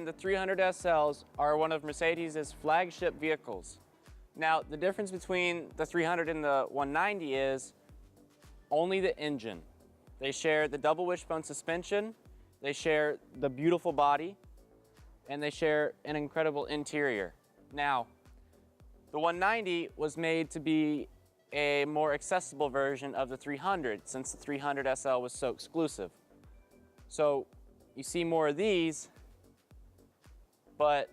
And the 300 SLs are one of Mercedes' flagship vehicles. Now, the difference between the 300 and the 190 is only the engine. They share the double wishbone suspension, they share the beautiful body, and they share an incredible interior. Now, the 190 was made to be a more accessible version of the 300 since the 300 SL was so exclusive. So you see more of these, but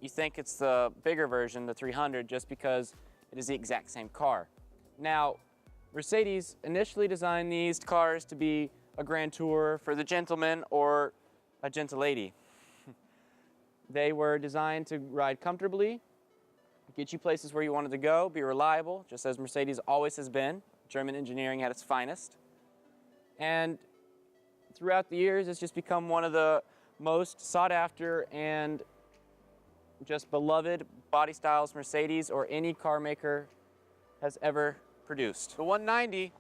you think it's the bigger version, the 300, just because it is the exact same car. Now, Mercedes initially designed these cars to be a grand tour for the gentleman or a gentle lady. They were designed to ride comfortably, get you places where you wanted to go, be reliable, just as Mercedes always has been. German engineering at its finest. And throughout the years, it's just become one of the most sought after and just beloved body styles Mercedes or any car maker has ever produced. The 190,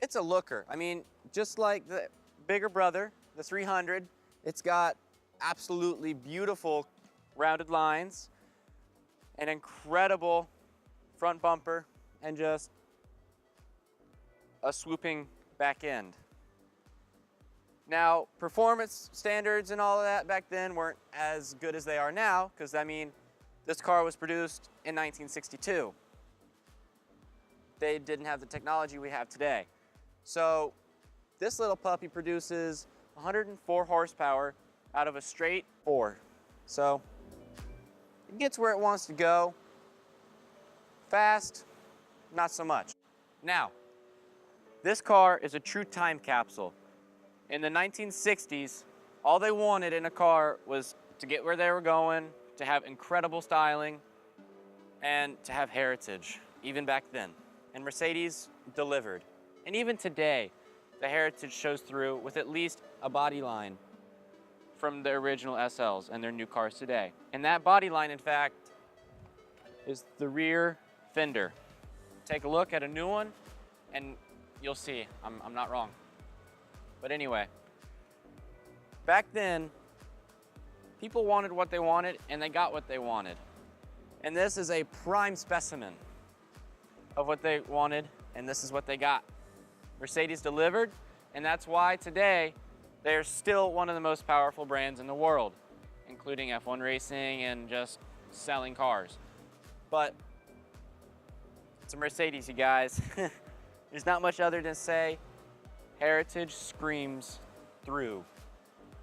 it's a looker. I mean, just like the bigger brother, the 300, it's got absolutely beautiful rounded lines, an incredible front bumper, and just a swooping back end. Now, performance standards and all of that back then weren't as good as they are now, because, I mean, this car was produced in 1962. They didn't have the technology we have today. So, this little puppy produces 104 horsepower out of a straight 4. So, it gets where it wants to go. Fast, not so much. Now, this car is a true time capsule. In the 1960s, all they wanted in a car was to get where they were going, to have incredible styling, and to have heritage, even back then. And Mercedes delivered. And even today, the heritage shows through with at least a body line from the original SLs and their new cars today. And that body line, in fact, is the rear fender. Take a look at a new one, and you'll see I'm not wrong. But anyway, back then, people wanted what they wanted, and they got what they wanted. And this is a prime specimen of what they wanted, and this is what they got. Mercedes delivered, and that's why today, they're still one of the most powerful brands in the world, including F1 racing and just selling cars. But it's a Mercedes, you guys. There's not much other than say, heritage screams through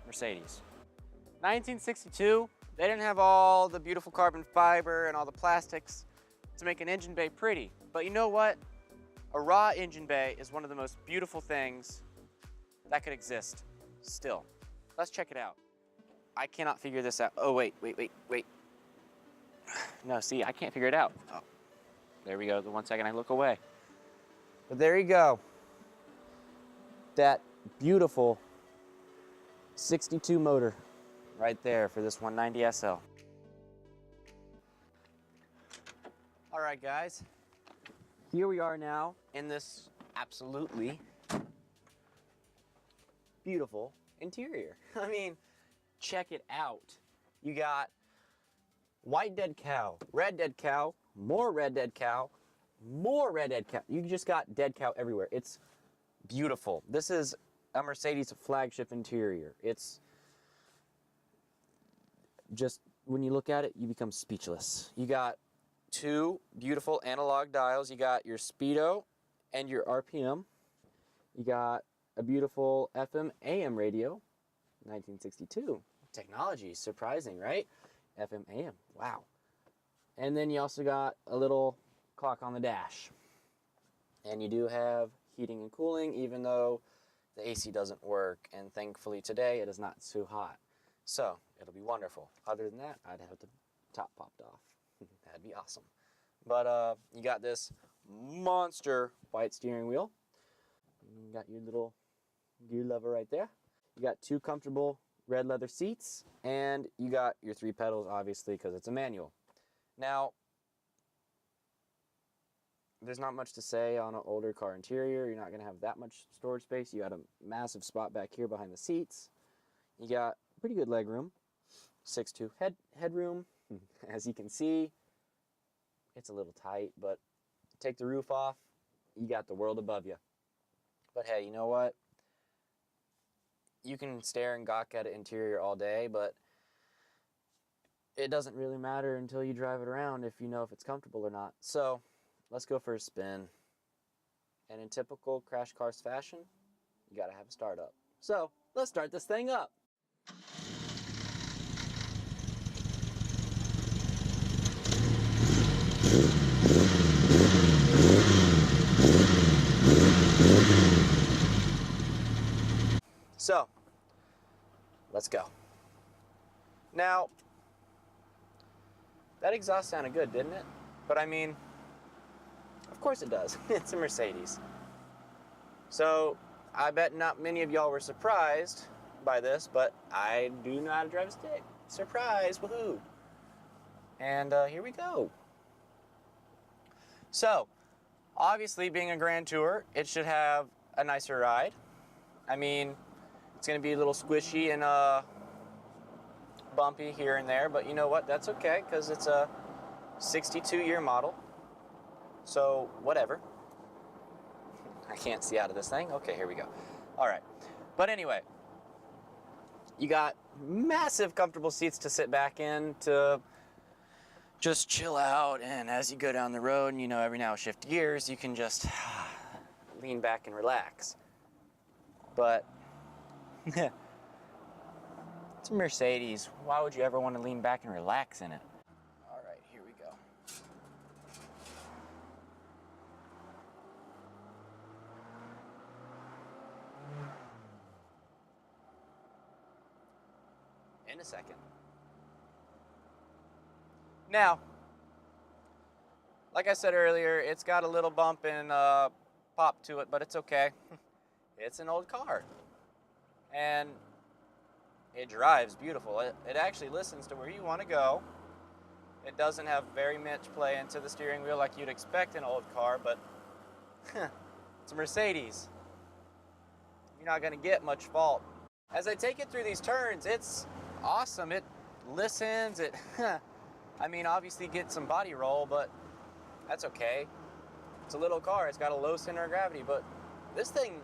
Mercedes. 1962, they didn't have all the beautiful carbon fiber and all the plastics to make an engine bay pretty. But you know what? A raw engine bay is one of the most beautiful things that could exist still. Let's check it out. I cannot figure this out. Oh, wait. No, see, I can't figure it out. Oh, there we go. The 1 second I look away. But there you go. That beautiful 62 motor right there for this 190 SL. All right, guys, here we are now in this absolutely beautiful interior. I mean, check it out. You got white dead cow, red dead cow, more red dead cow, more red dead cow. You just got dead cow everywhere. It's beautiful. This is a Mercedes flagship interior. It's just, when you look at it, you become speechless. You got two beautiful analog dials. You got your speedo and your RPM. You got a beautiful FM AM radio, 1962. technology, surprising, right? FM, AM, wow. And then you also got a little clock on the dash. And you do have heating and cooling, even though the AC doesn't work, and thankfully today it is not too hot. So it'll be wonderful. Other than that, I'd have the top popped off. That'd be awesome. But you got this monster white steering wheel. You got your little gear lever right there. You got 2 comfortable red leather seats, and you got your 3 pedals, obviously, because it's a manual. Now, there's not much to say on an older car interior. You're not going to have that much storage space. You got a massive spot back here behind the seats. You got pretty good leg room, 6'2" headroom. As you can see, it's a little tight, but take the roof off, you got the world above you. But hey, you know what? You can stare and gawk at an interior all day, but it doesn't really matter until you drive it around if you know if it's comfortable or not. So let's go for a spin. And in typical Crash Carse fashion, you gotta have a startup. So let's start this thing up. So, let's go. Now, that exhaust sounded good, didn't it? But I mean, of course it does. It's a Mercedes. So, I bet not many of y'all were surprised by this, but I do know how to drive a stick. Surprise, woohoo. And here we go. So, obviously being a Grand Tour, it should have a nicer ride. I mean, it's going to be a little squishy and bumpy here and there, but you know what? That's okay, because it's a 62-year model. So, whatever. I can't see out of this thing. Okay, here we go. All right. But anyway, you got massive comfortable seats to sit back in to just chill out, and as you go down the road and, you know, every now shift gears, you can just lean back and relax. But it's a Mercedes. Why would you ever want to lean back and relax in it? All right, here we go. In a second. Now, like I said earlier, it's got a little bump and pop to it, but it's okay. It's an old car. And it drives beautiful. It actually listens to where you want to go. It doesn't have very much play into the steering wheel like you'd expect in an old car, but it's a Mercedes. You're not going to get much fault. As I take it through these turns, it's awesome. It listens. I mean, obviously get some body roll, but that's okay. It's a little car. It's got a low center of gravity, but this thing,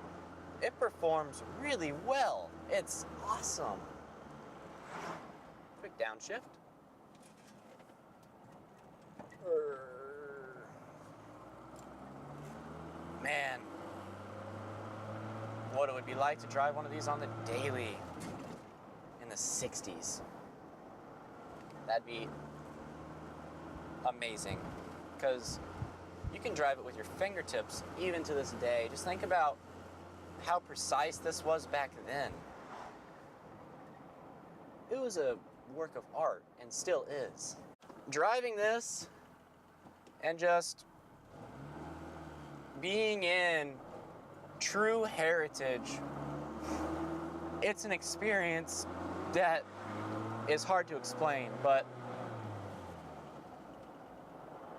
it performs really well. It's awesome. Quick downshift. Man, what it would be like to drive one of these on the daily in the 60s. That'd be amazing, because you can drive it with your fingertips even to this day. Just think about how precise this was back then. It was a work of art, and still is. Driving this and just being in true heritage, it's an experience that is hard to explain, but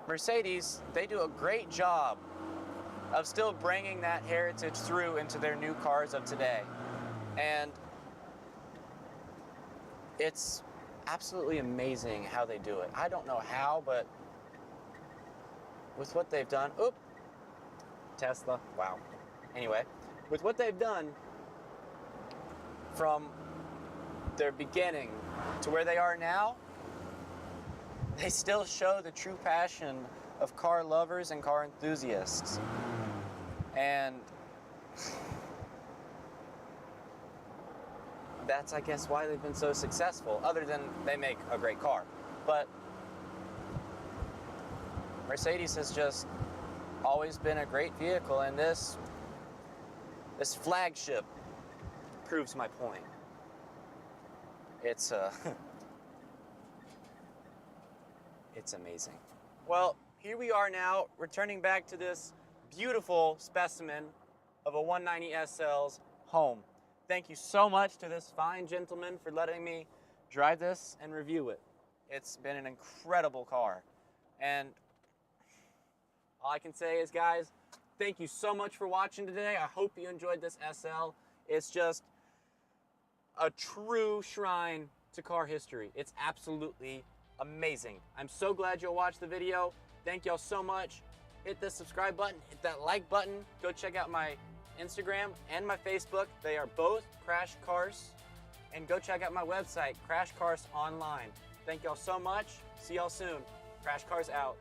Mercedes, they do a great job of still bringing that heritage through into their new cars of today. And it's absolutely amazing how they do it. I don't know how, but with what they've done, Tesla, wow. Anyway, with what they've done from their beginning to where they are now, they still show the true passion of car lovers and car enthusiasts. And that's, I guess, why they've been so successful, other than they make a great car. But Mercedes has just always been a great vehicle, and this flagship proves my point. It's it's amazing. Well, here we are now, returning back to this beautiful specimen of a 190 SL's home. Thank you so much to this fine gentleman for letting me drive this and review it. It's been an incredible car. And all I can say is, guys, thank you so much for watching today. I hope you enjoyed this SL. It's just a true shrine to car history. It's absolutely amazing. I'm so glad you'll watch the video. Thank y'all so much. Hit the subscribe button, hit that like button. Go check out my Instagram and my Facebook. They are both Crash Carse. And go check out my website, Crash Carse Online. Thank y'all so much. See y'all soon. Crash Carse out.